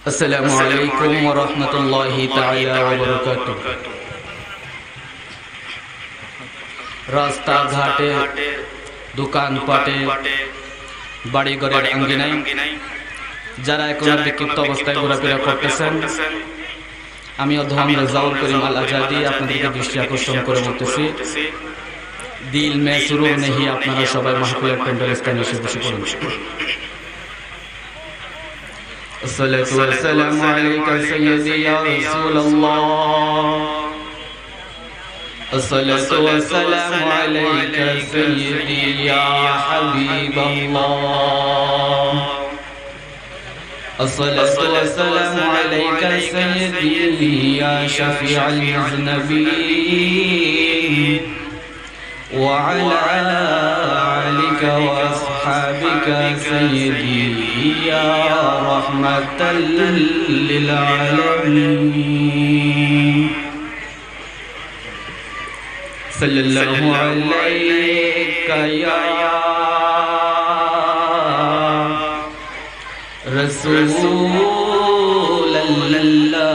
আসসালামু আলাইকুম ওয়া রাহমাতুল্লাহি তাআলা ওয়া বারাকাতুহু। রাস্তা ঘাটে, দোকান পাটে, বাড়ি ঘরের আঙ্গিনায় যারা এখন বিক্ষিপ্ত অবস্থায় ঘোরাফেরা করতেছেন, আমি অধ্যক্ষ রেজাউল করিম আল আজাদি আপনাদেরকে দৃষ্টি আকর্ষণ করে বলতেছি, দিল মে সুরুর নেহি, আপনারা সবাই মাহফিলের প্যান্ডেল স্থানে এসে বসে পড়ুন। الصلاة والسلام عليك سيدي يا رسول الله، الصلاة والسلام عليك سيدي يا حبيب الله، الصلاة والسلام عليك سيدي يا شفيع المذنبين، وعلى آلك وأصحابك سيدي يا رحمة للعالمين، صلى الله عليك يا رسول الله،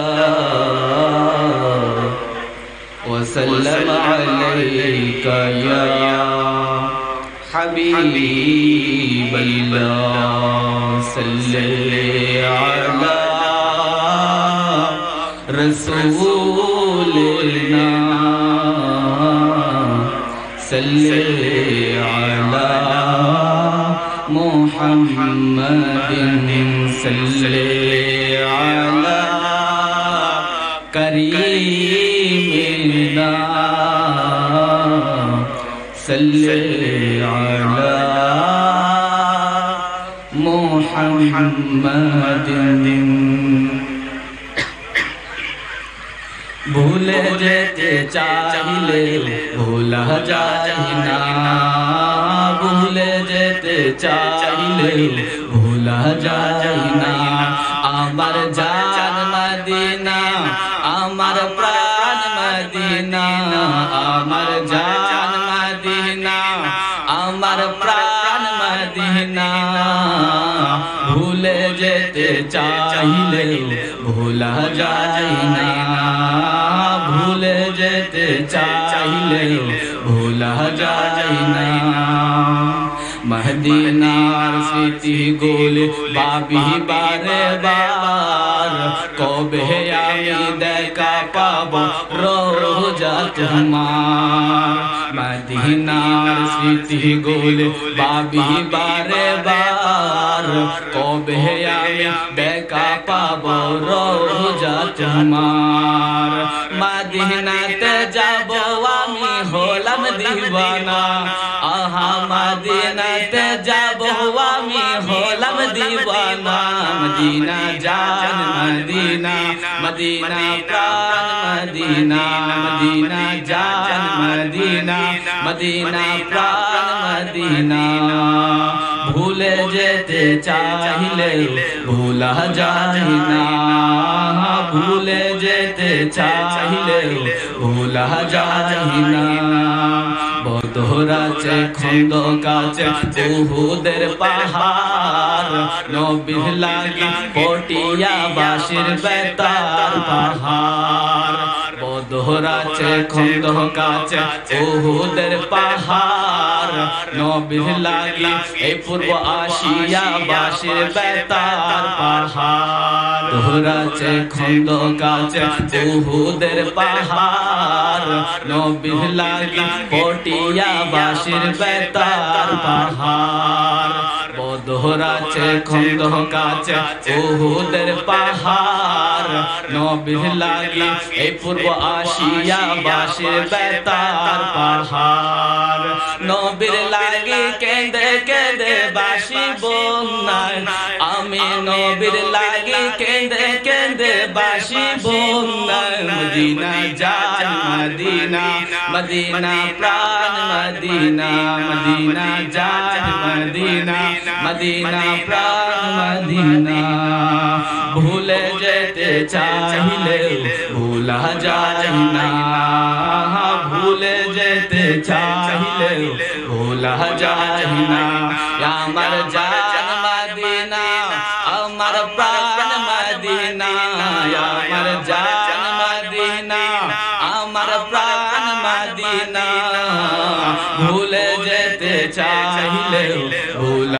وسلم عليك يا حبيب الله، صل على رسولنا، صل على محمد، صل على كريمنا، صل على محمد। ভুলে যেতে চাইলে ভোলা যায় না, ভুলে যেতে চাইলে ভোলা যায় না, আমার জান মদিনা, আমার প্রাণ মদিনা, আমার জান মদিনা, আমার প্রাণ মদিনা, ভুলে যেতে চাইলে ভোলা যায় না, ভুলে যেতে চাইলে ভোলা যায় না। মদিনার স্মৃতি গোলে ভাবি বারে বার, কবে আমি দেখা পাবো রোজা তোমার। মদিনার স্মৃতি গোলে ভাবি বারে বার, কবে আমি দেখা পাবো রোজা তোমার। মদিনাতে যাব আমি হলাম দিওয়ানা, আহা মদিনাতে যাব আমি হলাম দিওয়ানা। মদিনা জান মদিনা, মদিনা প্রাণ মদিনা, মদিনা জান মদিনা, মদিনা প্রাণ মদিনা, ভুলে যেতে চাইলে ভোলা যায় না, ভুলে যেতে চাইলে ভোলা যায় না। বদর আছে খন্দক আছে উহুদের পাহাড়, নবীর লাগি পটিয়াবাসীর বেতার পাহাড়। বদর আছে খন্দক আছে উহুদের পাহাড়, নবীর লাগি এই পূর্ব আসিয়াবাসীর বেতার পাহাড়। বদর আছে খন্দক আছে উহুদের পাহাড়, নবীর লাগি পটিয়াবাসীর বেতার পাহাড়। বদর আছে খন্দক আছে উহুদের পাহাড়, নবীর লাগি এই পূর্ব আসিয়াবাসীর বেতার পাহাড়। নবীর লাগি কেঁদে কেঁদে বাসি বন্যায়, আমি নবীর লাগি কেঁদে কেঁদে বাসি বন্যায়। মদিনা জান মদিনা, মদিনা প্রাণ মদিনা, মদিনা জান মদিনা, মদিনা প্রাণ মদিনা, ভুলে যেতে চাইলে ভোলা যায় না, ভুলে যেতে চাইলে ভোলা যায় না। আমার জান মদিনা, আমার প্রাণ মদিনা, প্রাণ মদিনা ভুলে যেতে চাইলেও ভুল